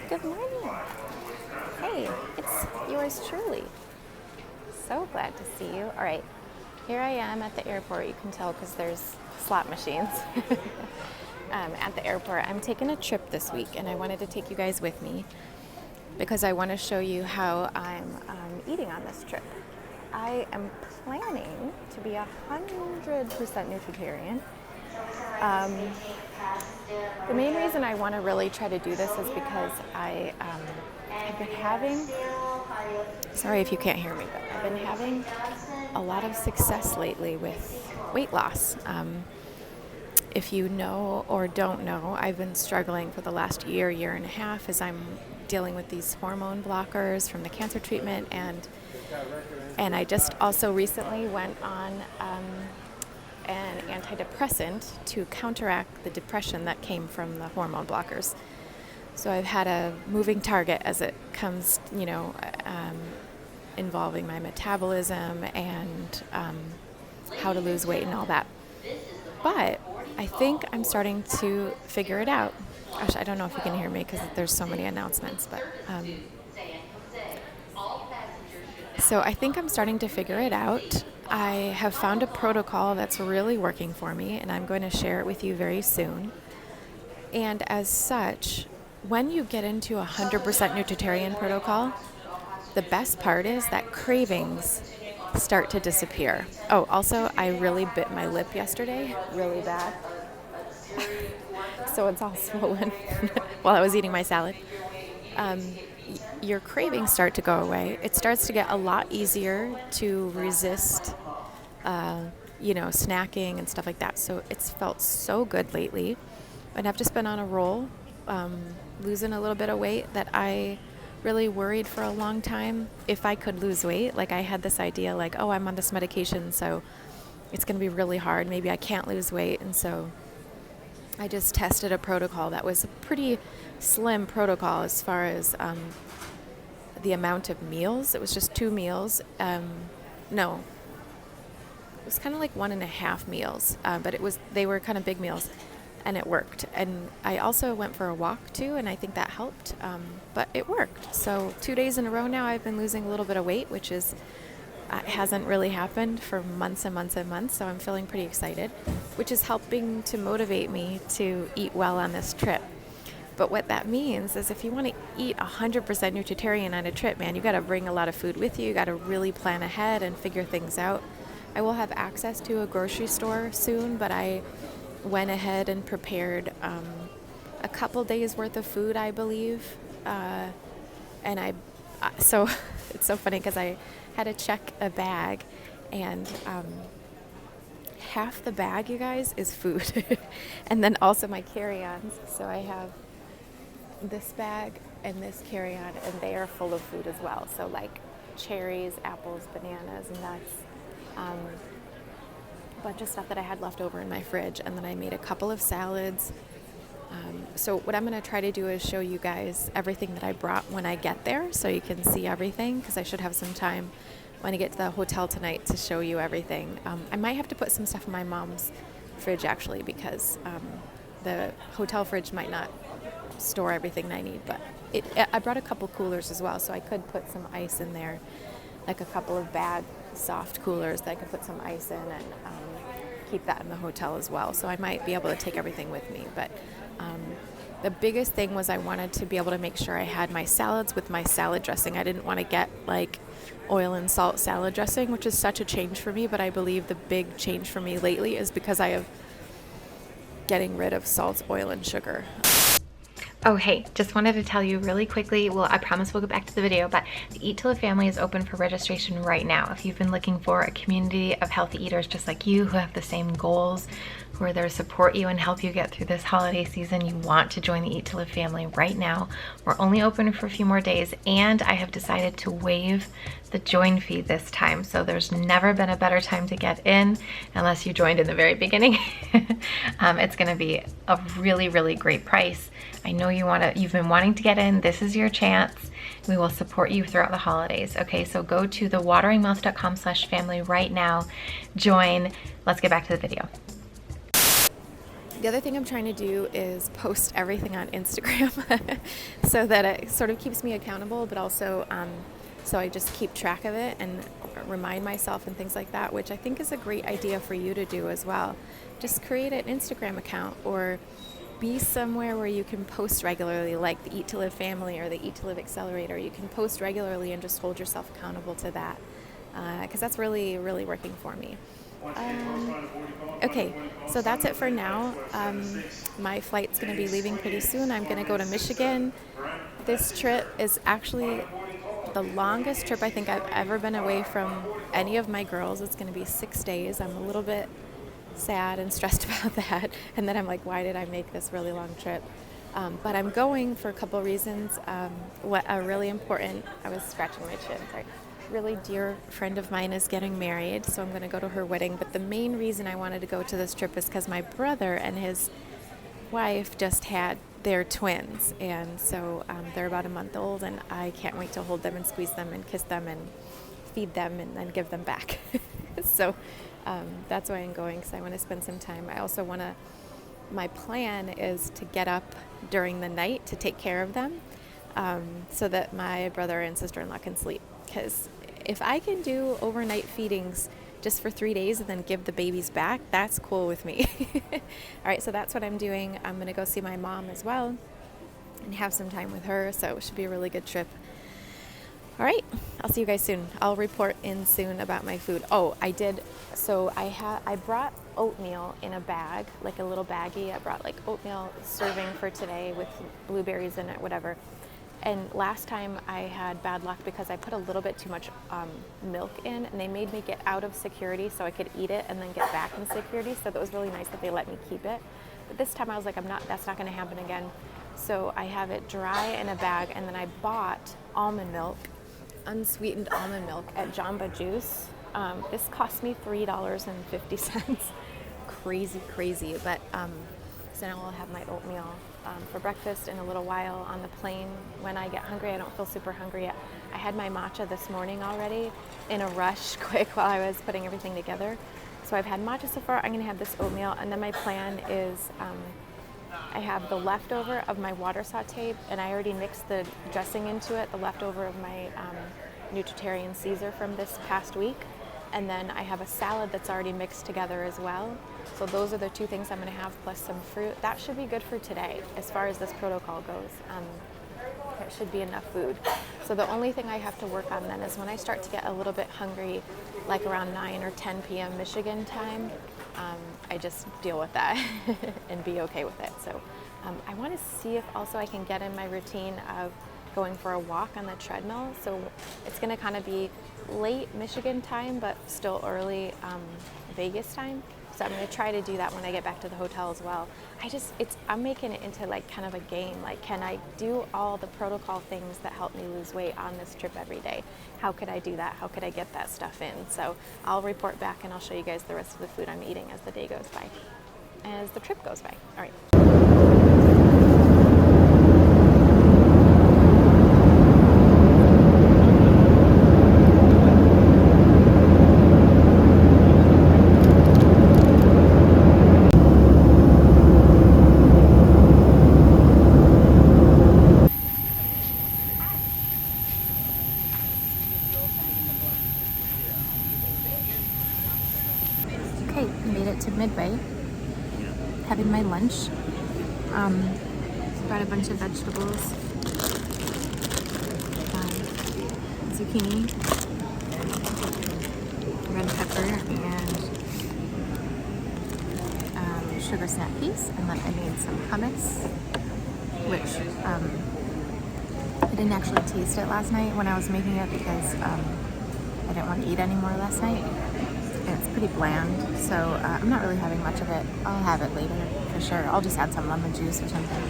Good morning. Hey, it's yours truly. So glad to see you. All right, here I am at the airport. You can tell because there's slot machines at the airport. I'm taking a trip this week, and I wanted to take you guys with me because I want to show you how I'm eating on this trip. I am planning to be 100% nutritarian. The main reason I want to really try to do this is because I have been having, sorry if you can't hear me, but I've been having a lot of success lately with weight loss. If you know or don't know, I've been struggling for the last year and a half as I'm dealing with these hormone blockers from the cancer treatment, and I just also recently went on an antidepressant to counteract the depression that came from the hormone blockers. So I've had a moving target as it comes, involving my metabolism and how to lose weight and all that. But I think I'm starting to figure it out. Gosh, I don't know if you can hear me because there's so many announcements, but so I think I'm starting to figure it out. I have found a protocol that's really working for me, and I'm going to share it with you very soon. And as such, when you get into 100% nutritarian protocol, the best part is that cravings start to disappear. Oh, also, I really bit my lip yesterday, really bad. So it's all swollen while I was eating my salad. Your cravings start to go away. It starts to get a lot easier to resist, snacking and stuff like that. So it's felt so good lately. And I've just been on a roll, losing a little bit of weight that I really worried for a long time if I could lose weight. Like I had this idea like, oh, I'm on this medication, so it's going to be really hard. Maybe I can't lose weight. And so I just tested a protocol that was a pretty slim protocol as far as the amount of meals. It was just 2 meals. No, it was kind of like 1.5 meals, but they were kind of big meals, and it worked. And I also went for a walk too, and I think that helped, but it worked. So 2 days in a row now I've been losing a little bit of weight, which is hasn't really happened for months and months and months, so I'm feeling pretty excited, which is helping to motivate me to eat well on this trip. But what that means is if you want to eat 100% nutritarian on a trip, man, you got to bring a lot of food with you. You got to really plan ahead and figure things out. I will have access to a grocery store soon, but I went ahead and prepared a couple days worth of food, I believe. So it's so funny because I had to check a bag, and half the bag, you guys, is food. And then also my carry-ons. So I have this bag and this carry-on, and they are full of food as well. So like cherries, apples, bananas, nuts, a bunch of stuff that I had left over in my fridge. And then I made a couple of salads. So what I'm going to try to do is show you guys everything that I brought when I get there, so you can see everything, because I should have some time when I get to the hotel tonight to show you everything. I might have to put some stuff in my mom's fridge actually, because the hotel fridge might not store everything I need, but I brought a couple coolers as well, so I could put some ice in there, like a couple of bag soft coolers that I could put some ice in and keep that in the hotel as well. So I might be able to take everything with me, but the biggest thing was I wanted to be able to make sure I had my salads with my salad dressing. I didn't want to get like oil and salt salad dressing, which is such a change for me, but I believe the big change for me lately is because I have getting rid of salt, oil, and sugar. Oh, hey, just wanted to tell you really quickly, well, I promise we'll get back to the video, but the Eat to Live family is open for registration right now. If you've been looking for a community of healthy eaters just like you who have the same goals, who are there to support you and help you get through this holiday season, you want to join the Eat to Live family right now. We're only open for a few more days, and I have decided to waive the join fee this time. So there's never been a better time to get in unless you joined in the very beginning. It's going to be a really, really great price. I know you've been wanting to get in. This is your chance. We will support you throughout the holidays. Okay, so go to thewateringmouth.com/family right now. Join. Let's get back to the video. The other thing I'm trying to do is post everything on Instagram so that it sort of keeps me accountable, but also so I just keep track of it and remind myself and things like that, which I think is a great idea for you to do as well. Just create an Instagram account or be somewhere where you can post regularly, like the Eat to Live family or the Eat to Live Accelerator. You can post regularly and just hold yourself accountable to that, because that's really, really working for me. Okay, so that's it for now. My flight's going to be leaving pretty soon. I'm going to go to Michigan. This trip is actually the longest trip I think I've ever been away from any of my girls. It's going to be 6 days. I'm a little bit sad and stressed about that. And then I'm like, why did I make this really long trip? But I'm going for a couple reasons. What a really important, I was scratching my chin, sorry. Really dear friend of mine is getting married, so I'm going to go to her wedding. But the main reason I wanted to go to this trip is because my brother and his wife just had their twins, and so they're about a month old, and I can't wait to hold them and squeeze them and kiss them and feed them and then give them back. So that's why I'm going, because I want to spend some time. I also want to, my plan is to get up during the night to take care of them, so that my brother and sister-in-law can sleep. Because if I can do overnight feedings just for 3 days and then give the babies back, that's cool with me. All right, so that's what I'm doing. I'm going to go see my mom as well and have some time with her, so it should be a really good trip. All right, I'll see you guys soon. I'll report in soon about my food. Oh, I did, so I brought oatmeal in a bag, like a little baggie. I brought like oatmeal serving for today with blueberries in it, whatever. And last time I had bad luck because I put a little bit too much milk in, and they made me get out of security so I could eat it and then get back in security. So that was really nice that they let me keep it. But this time I was like, that's not going to happen again. So I have it dry in a bag, and then I bought almond milk, unsweetened almond milk at Jamba Juice. This cost me $3.50. Crazy. But so now I'll have my oatmeal for breakfast in a little while on the plane. When I get hungry, I don't feel super hungry yet. I had my matcha this morning already in a rush, quick, while I was putting everything together. So I've had matcha so far. I'm going to have this oatmeal, and then my plan is I have the leftover of my water sauteed, and I already mixed the dressing into it, the leftover of my Nutritarian Caesar from this past week. And then I have a salad that's already mixed together as well. So those are the two things I'm going to have, plus some fruit. That should be good for today as far as this protocol goes. It should be enough food. So the only thing I have to work on then is when I start to get a little bit hungry, like around 9 or 10 p.m. Michigan time, I just deal with that and be okay with it. So I want to see if also I can get in my routine of going for a walk on the treadmill. So it's going to kind of be late Michigan time, but still early Vegas time. So I'm going to try to do that when I get back to the hotel as well. I'm making it into like kind of a game. Like, can I do all the protocol things that help me lose weight on this trip every day? How could I do that? How could I get that stuff in? So I'll report back, and I'll show you guys the rest of the food I'm eating as the day goes by, as the trip goes by. All right. Okay, made it to Midway, having my lunch. Brought a bunch of vegetables, zucchini, red pepper, and sugar snap peas, and then I made some hummus, which I didn't actually taste it last night when I was making it because I didn't want to eat anymore last night. It's pretty bland, so I'm not really having much of it. I'll have it later for sure. I'll just add some lemon juice or something.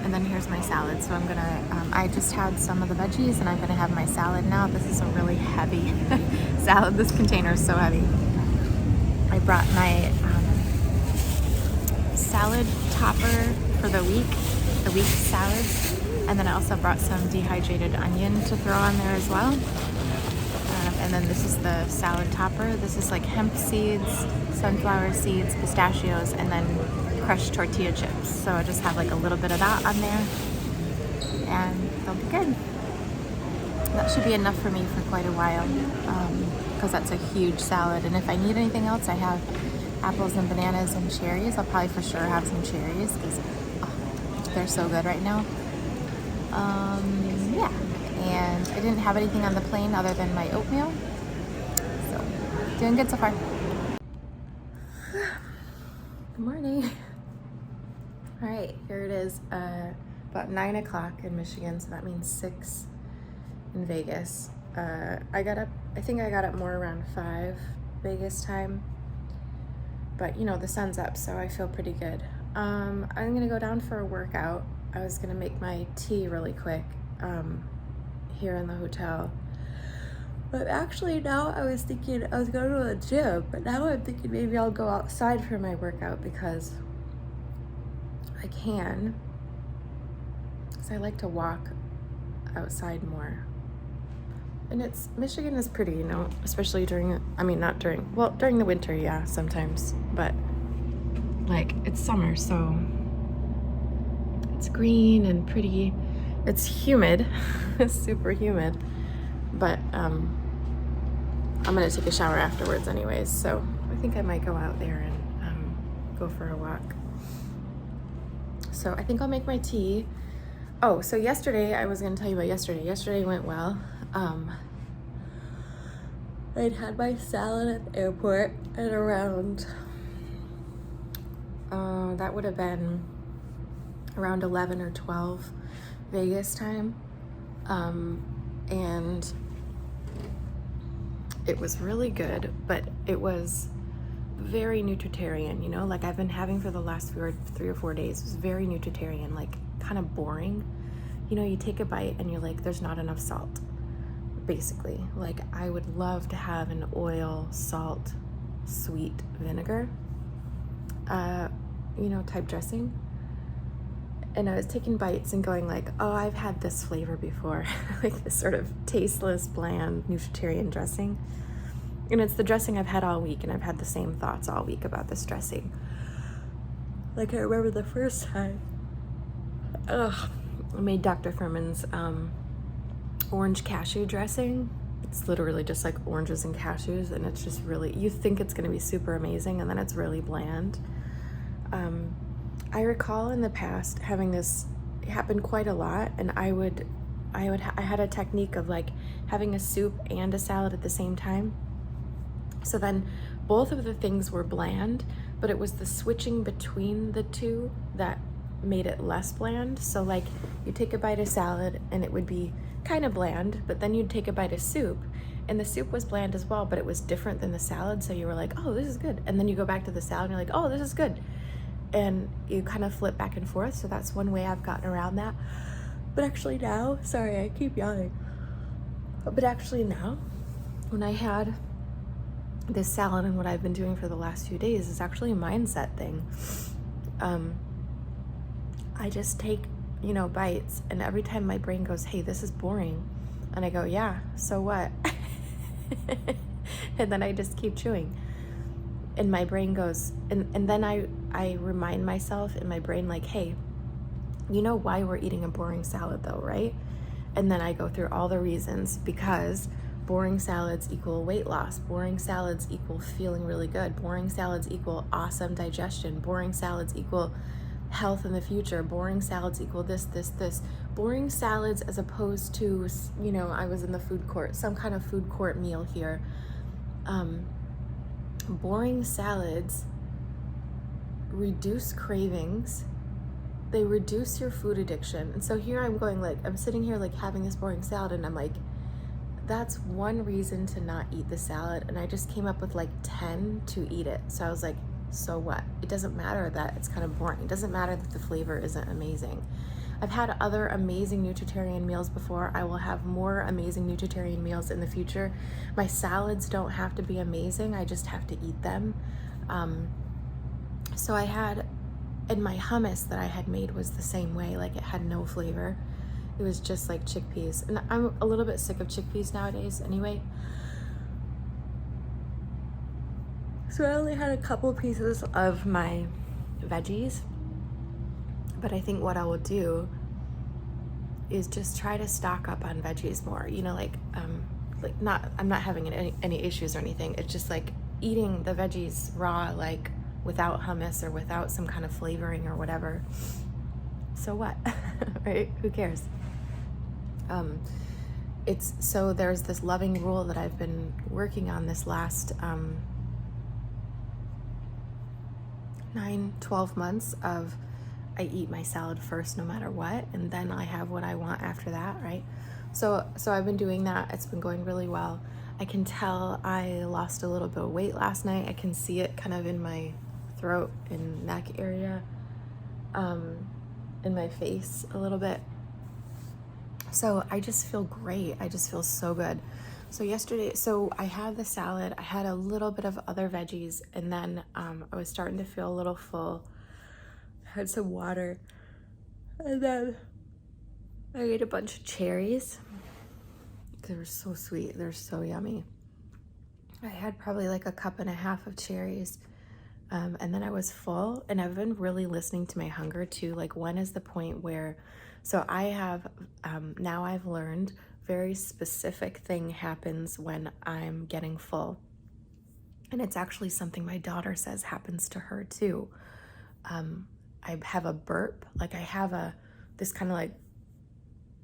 And then here's my salad. So I'm gonna, I just had some of the veggies, and I'm gonna have my salad now. This is a really heavy salad. This container is so heavy. I brought my salad topper for the week's salads. And then I also brought some dehydrated onion to throw on there as well. And then this is the salad topper. This is like hemp seeds, sunflower seeds, pistachios, and then crushed tortilla chips. So I just have like a little bit of that on there, and they'll be good. That should be enough for me for quite a while, because that's a huge salad. And if I need anything else, I have apples and bananas and cherries. I'll probably for sure have some cherries because they're so good right now. Yeah, and I didn't have anything on the plane other than my oatmeal. So, doing good so far. Good morning. All right, here it is, about 9 o'clock in Michigan, so that means 6 in Vegas. I think I got up more around 5 Vegas time, but you know, the sun's up, so I feel pretty good. I'm gonna go down for a workout. I was gonna make my tea really quick here in the hotel, but actually now I was thinking I was going to the gym, but now I'm thinking maybe I'll go outside for my workout because I can, because I like to walk outside more. And Michigan is pretty, you know, especially during the winter, yeah, sometimes, but like it's summer, so it's green and pretty. It's humid, it's super humid, but I'm gonna take a shower afterwards anyways, so I think I might go out there and go for a walk. So I think I'll make my tea. Oh, so yesterday, I was gonna tell you about yesterday. Yesterday went well. I'd had my salad at the airport at around, that would have been around 11 or 12 Vegas time. And it was really good, but it was very Nutritarian, you know, like I've been having for the last 3 or 4 days. It was very Nutritarian, like kind of boring. You know, you take a bite and you're like, there's not enough salt. Basically, like I would love to have an oil, salt, sweet vinegar, type dressing. And I was taking bites and going like, oh, I've had this flavor before, like this sort of tasteless, bland, Nutritarian dressing. And it's the dressing I've had all week, and I've had the same thoughts all week about this dressing. Like I remember the first time, I made Dr. Furman's orange cashew dressing. It's literally just like oranges and cashews, and it's just really, you think it's gonna be super amazing, and then it's really bland. I recall in the past having this happen quite a lot, and I had a technique of like having a soup and a salad at the same time. So then both of the things were bland, but it was the switching between the two that made it less bland. So like you take a bite of salad and it would be kind of bland, but then you'd take a bite of soup and the soup was bland as well, but it was different than the salad. So you were like, oh, this is good. And then you go back to the salad and you're like, oh, this is good. And you kind of flip back and forth. So that's one way I've gotten around that. But actually now, sorry, I keep yawning. But actually now, when I had this salad and what I've been doing for the last few days is actually a mindset thing. I just take, bites, and every time my brain goes, hey, this is boring. And I go, yeah, so what? And then I just keep chewing. And my brain goes, and then I remind myself in my brain, like, hey, you know why we're eating a boring salad though, right? And then I go through all the reasons, because boring salads equal weight loss. Boring salads equal feeling really good. Boring salads equal awesome digestion. Boring salads equal health in the future. Boring salads equal this. Boring salads, as opposed to, I was in the food court, some kind of food court meal here. Boring salads reduce cravings. They reduce your food addiction. And so here I'm going, like, I'm sitting here like having this boring salad, and I'm like, that's one reason to not eat the salad. And I just came up with like 10 to eat it. So I was like, so what? It doesn't matter that it's kind of boring. It doesn't matter that the flavor isn't amazing. I've had other amazing Nutritarian meals before. I will have more amazing Nutritarian meals in the future. My salads don't have to be amazing. I just have to eat them. So I had, and my hummus that I had made was the same way. Like, it had no flavor. It was just like chickpeas. And I'm a little bit sick of chickpeas nowadays anyway. So I only had a couple pieces of my veggies. But I think what I will do is just try to stock up on veggies more. You know, like not, I'm not having any issues or anything. It's just like eating the veggies raw, like without hummus or without some kind of flavoring or whatever. So what, right? Who cares? It's so there's this loving rule that I've been working on this last 9-12 months of I eat my salad first no matter what, and then I have what I want after that, right? So I've been doing that. It's been going really well. I can tell I lost a little bit of weight last night. I can see it kind of in my throat and neck area, in my face a little bit. So I just feel great. I just feel so good. So yesterday, so I had the salad, I had a little bit of other veggies, and then I was starting to feel a little full. I had some water, and then I ate a bunch of cherries. They were so sweet. They're so yummy. I had probably like a cup and a half of cherries, and then I was full. And I've been really listening to my hunger too. Like, when is the point where, so I have, now I've learned very specific thing happens when I'm getting full. And it's actually something my daughter says happens to her too. I have a burp, like I have this kind of like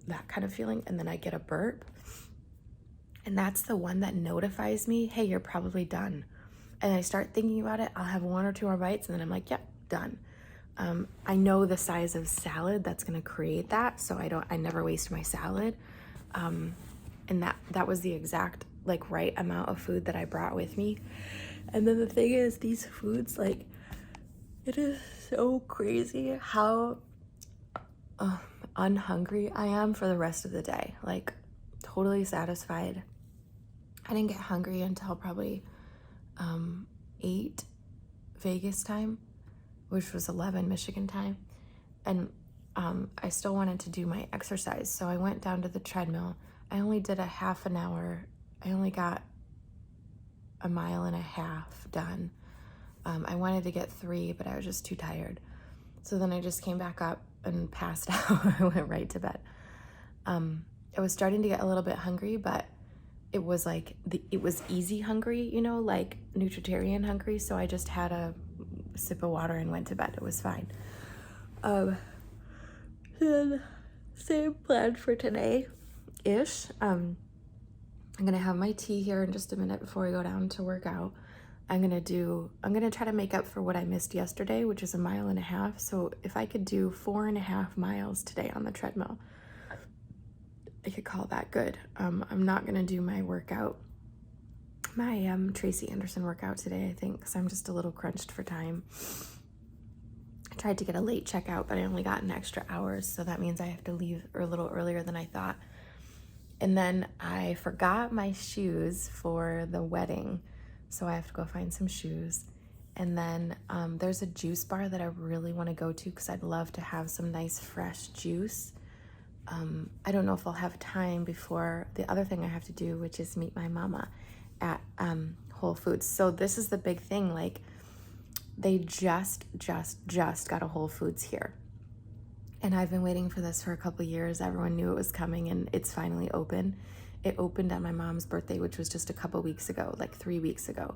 that kind of feeling, and then I get a burp, and that's the one that notifies me, hey, you're probably done. And I start thinking about it. I'll have 1 or 2 more bites, and then I'm like, yep, done. I know the size of salad that's going to create that, so I never waste my salad. And that was the exact like right amount of food that I brought with me. And then the thing is, these foods, like, it is so crazy how unhungry I am for the rest of the day. Like, totally satisfied. I didn't get hungry until probably 8 Vegas time, which was 11 Michigan time. And I still wanted to do my exercise, so I went down to the treadmill. I only did a half an hour. I only got a 1.5 miles done. I wanted to get 3, but I was just too tired. So then I just came back up and passed out. I went right to bed. I was starting to get a little bit hungry, but it was like, it was easy hungry, you know, like Nutritarian hungry. So I just had a sip of water and went to bed. It was fine. Then same plan for today-ish. I'm gonna have my tea here in just a minute before I go down to work out. I'm gonna try to make up for what I missed yesterday, which is 1.5 miles. So if I could do 4.5 miles today on the treadmill, I could call that good. I'm not gonna do my workout, my Tracy Anderson workout today, I think, because I'm just a little crunched for time. I tried to get a late checkout, but I only got an extra hour, so that means I have to leave a little earlier than I thought. And then I forgot my shoes for the wedding, so I have to go find some shoes. And then there's a juice bar that I really want to go to because I'd love to have some nice fresh juice. I don't know if I'll have time before the other thing I have to do, which is meet my mama at Whole Foods. So this is the big thing, like, they just got a Whole Foods here. And I've been waiting for this for a couple years. Everyone knew it was coming, and it's finally open. It opened on my mom's birthday, which was just a couple weeks ago, like 3 weeks ago.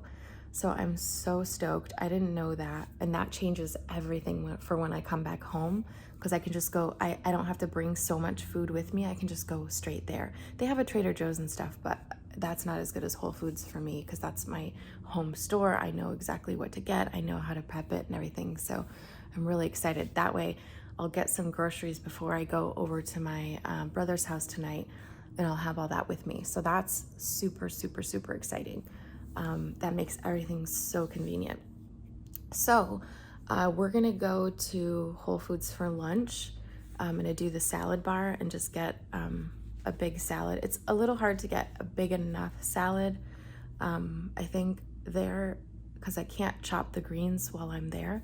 So I'm so stoked. I didn't know that. And that changes everything for when I come back home, because I can just go, I don't have to bring so much food with me. I can just go straight there. They have a Trader Joe's and stuff, but that's not as good as Whole Foods for me, because that's my home store. I know exactly what to get. I know how to prep it and everything. So I'm really excited. That way I'll get some groceries before I go over to my brother's house tonight, and I'll have all that with me. So that's super exciting. That makes everything so convenient. So we're gonna go to Whole Foods for lunch. I'm gonna do the salad bar and just get a big salad. It's a little hard to get a big enough salad, I think, there, because I can't chop the greens while I'm there,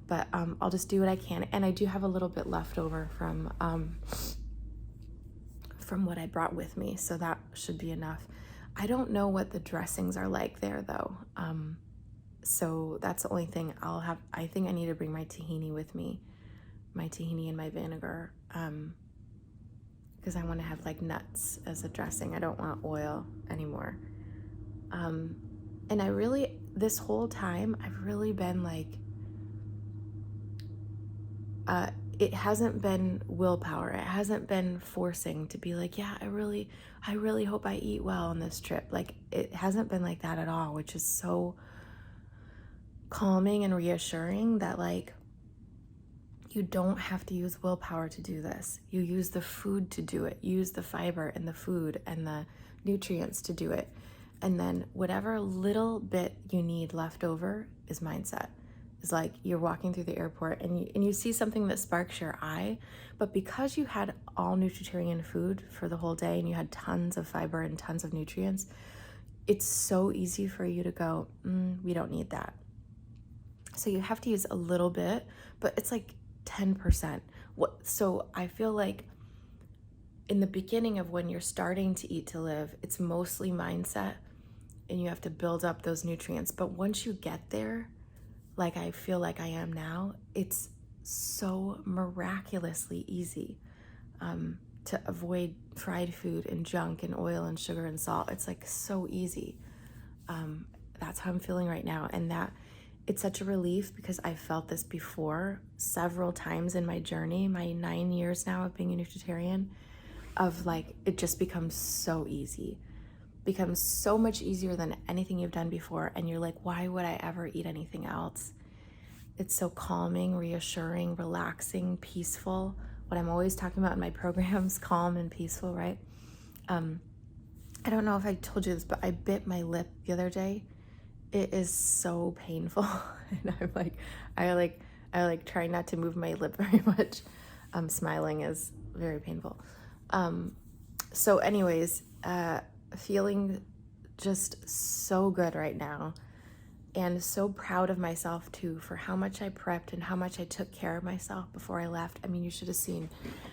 but I'll just do what I can. And I do have a little bit left over from what I brought with me, so that should be enough. I don't know what the dressings are like there, though. So that's the only thing I'll have. I think I need to bring my tahini with me, my tahini and my vinegar, because I want to have like nuts as a dressing. I don't want oil anymore. And I really, this whole time, I've really been like, it hasn't been willpower. It hasn't been forcing to be like, yeah, I really hope I eat well on this trip. Like, it hasn't been like that at all, which is so calming and reassuring that like, you don't have to use willpower to do this. You use the food to do it. You use the fiber and the food and the nutrients to do it. And then whatever little bit you need left over is mindset. It's like you're walking through the airport and you see something that sparks your eye, but because you had all Nutritarian food for the whole day and you had tons of fiber and tons of nutrients, it's so easy for you to go, we don't need that. So you have to use a little bit, but it's like 10%. So I feel like in the beginning of when you're starting to eat to live, it's mostly mindset and you have to build up those nutrients. But once you get there, like I feel like I am now, it's so miraculously easy to avoid fried food and junk and oil and sugar and salt. It's like so easy. That's how I'm feeling right now. And that it's such a relief because I felt this before several times in my journey, my 9 years now of being a Nutritarian, of like, it just becomes so easy, becomes so much easier than anything you've done before. And you're like, why would I ever eat anything else? It's so calming, reassuring, relaxing, peaceful. What I'm always talking about in my programs, calm and peaceful, right? I don't know if I told you this, but I bit my lip the other day. It is so painful. And I'm like, I try not to move my lip very much. Smiling is very painful. So anyways, feeling just so good right now and so proud of myself too for how much I prepped and how much I took care of myself before I left. I mean, you should have seen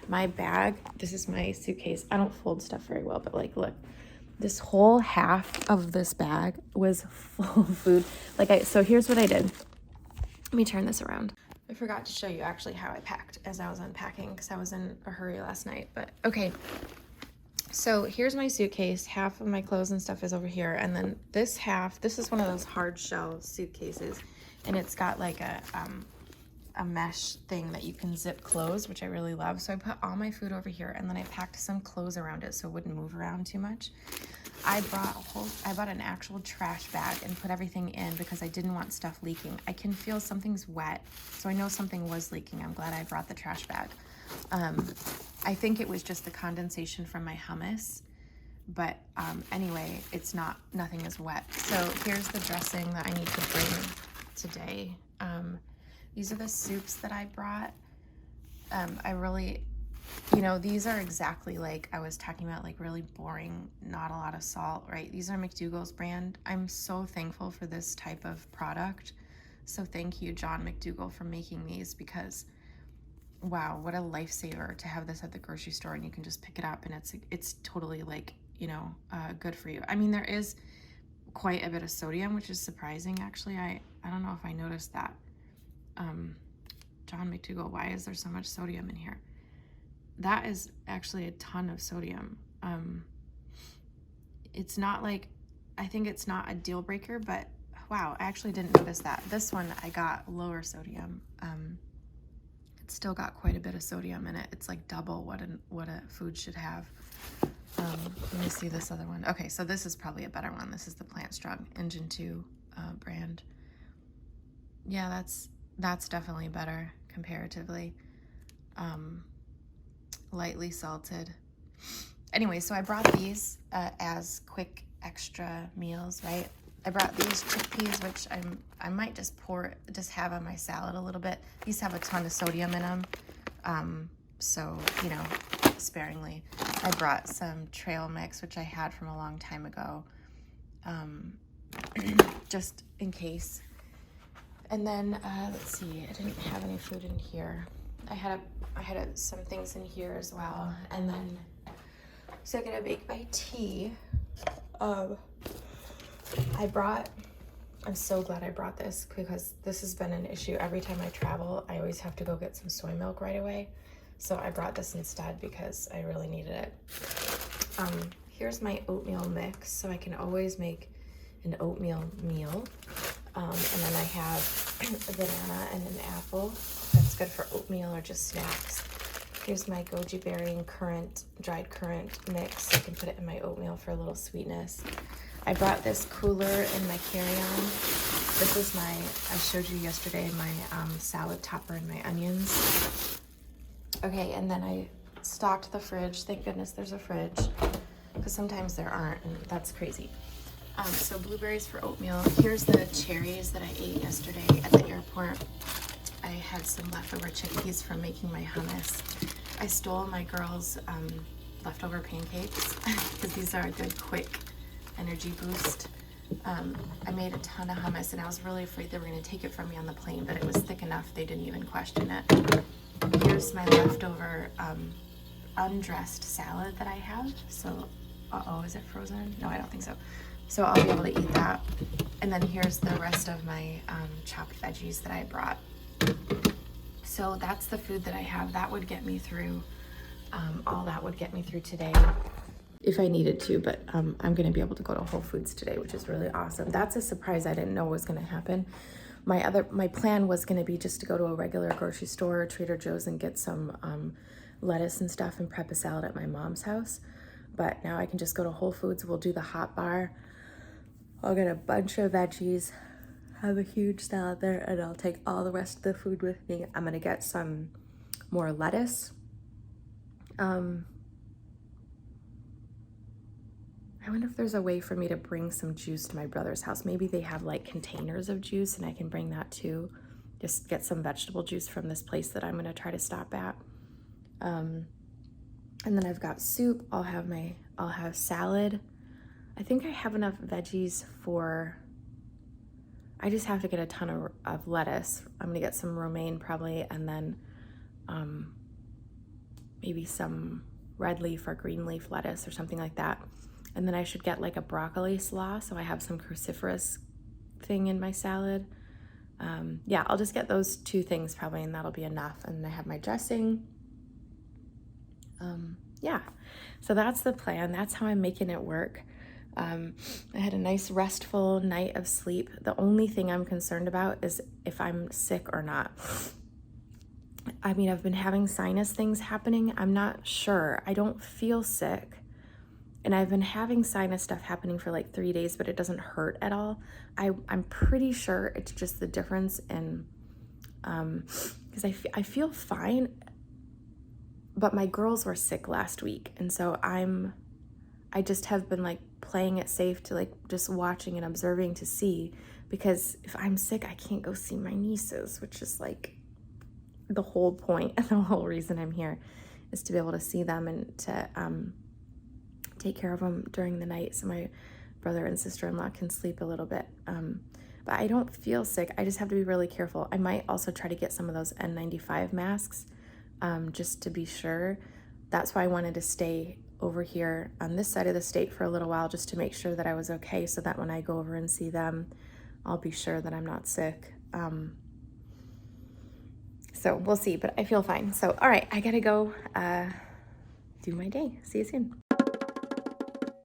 my bag. This is my suitcase. I don't fold stuff very well, but like, look. This whole half of this bag was full of food. So here's what I did. Let me turn this around. I forgot to show you actually how I packed as I was unpacking because I was in a hurry last night. But okay, so here's my suitcase. Half of my clothes and stuff is over here. And then this half, this is one of those hard shell suitcases. And it's got like a mesh thing that you can zip close, which I really love. So I put all my food over here and then I packed some clothes around it so it wouldn't move around too much. I bought an actual trash bag and put everything in because I didn't want stuff leaking. I can feel something's wet, so I know something was leaking. I'm glad I brought the trash bag. I think it was just the condensation from my hummus, but anyway, nothing is wet. So here's the dressing that I need to bring today. These are the soups that I brought. I really, these are exactly like I was talking about, like really boring, not a lot of salt, right? These are McDougall's brand. I'm so thankful for this type of product. So thank you, John McDougall, for making these because, wow, what a lifesaver to have this at the grocery store and you can just pick it up and it's totally like, good for you. I mean, there is quite a bit of sodium, which is surprising, actually. I don't know if I noticed that. John McDougall, why is there so much sodium in here? That is actually a ton of sodium. It's not like, I think it's not a deal breaker, but wow, I actually didn't notice that. This one I got lower sodium. It's still got quite a bit of sodium in it. It's like double what a food should have. Let me see this other one. Okay, so this is probably a better one. This is the Plant Strong Engine 2 brand. Yeah, that's definitely better comparatively. Lightly salted. Anyway, so I brought these as quick extra meals, right? I brought these chickpeas, which I might just have on my salad a little bit. These have a ton of sodium in them, so sparingly. I brought some trail mix, which I had from a long time ago, just in case. And then let's see, I didn't have any food in here. I had some things in here as well. And then, so I'm gonna make my tea. I brought I'm so glad I brought this because this has been an issue. Every time I travel, I always have to go get some soy milk right away. So I brought this instead because I really needed it. Here's my oatmeal mix, so I can always make an oatmeal meal. And then I have a banana and an apple. That's good for oatmeal or just snacks. Here's my goji berry and dried currant mix. So I can put it in my oatmeal for a little sweetness. I brought this cooler in my carry-on. This is I showed you yesterday, my salad topper and my onions. Okay, and then I stocked the fridge. Thank goodness there's a fridge, because sometimes there aren't, and that's crazy. So blueberries for oatmeal. Here's the cherries that I ate yesterday at the airport. I had some leftover chickpeas from making my hummus. I stole my girls' leftover pancakes because these are a good quick energy boost. I made a ton of hummus and I was really afraid they were going to take it from me on the plane, but it was thick enough they didn't even question it. Here's my leftover undressed salad that I have. So, is it frozen? No, I don't think so. So I'll be able to eat that. And then here's the rest of my chopped veggies that I brought. So that's the food that I have. That would get me through, all that would get me through today if I needed to, but I'm gonna be able to go to Whole Foods today, which is really awesome. That's a surprise I didn't know was gonna happen. My plan was gonna be just to go to a regular grocery store, Trader Joe's, and get some lettuce and stuff and prep a salad at my mom's house. But now I can just go to Whole Foods. We'll do the hot bar. I'll get a bunch of veggies, have a huge salad there, and I'll take all the rest of the food with me. I'm gonna get some more lettuce. I wonder if there's a way for me to bring some juice to my brother's house. Maybe they have like containers of juice and I can bring that too. Just get some vegetable juice from this place that I'm gonna try to stop at. And then I've got soup. I'll have salad. I think I have enough veggies I just have to get a ton of lettuce. I'm gonna get some romaine probably, and then maybe some red leaf or green leaf lettuce or something like that. And then I should get like a broccoli slaw, so I have some cruciferous thing in my salad. Yeah, I'll just get those two things probably, and that'll be enough. And I have my dressing. Yeah, so that's the plan. That's how I'm making it work. I had a nice restful night of sleep. The only thing I'm concerned about is if I'm sick or not. I mean, I've been having sinus things happening. I'm not sure. I don't feel sick. And I've been having sinus stuff happening for like 3 days, but it doesn't hurt at all. I'm pretty sure it's just the difference in, because I feel fine, but my girls were sick last week. And so I just have been like playing it safe to like just watching and observing to see, because if I'm sick, I can't go see my nieces, which is like the whole point and the whole reason I'm here is to be able to see them and to take care of them during the night so my brother and sister-in-law can sleep a little bit. But I don't feel sick. I just have to be really careful. I might also try to get some of those N95 masks just to be sure. That's why I wanted to stay over here on this side of the state for a little while, just to make sure that I was okay, so that when I go over and see them, I'll be sure that I'm not sick. So we'll see, but I feel fine. So, all right, I gotta go do my day. See you soon.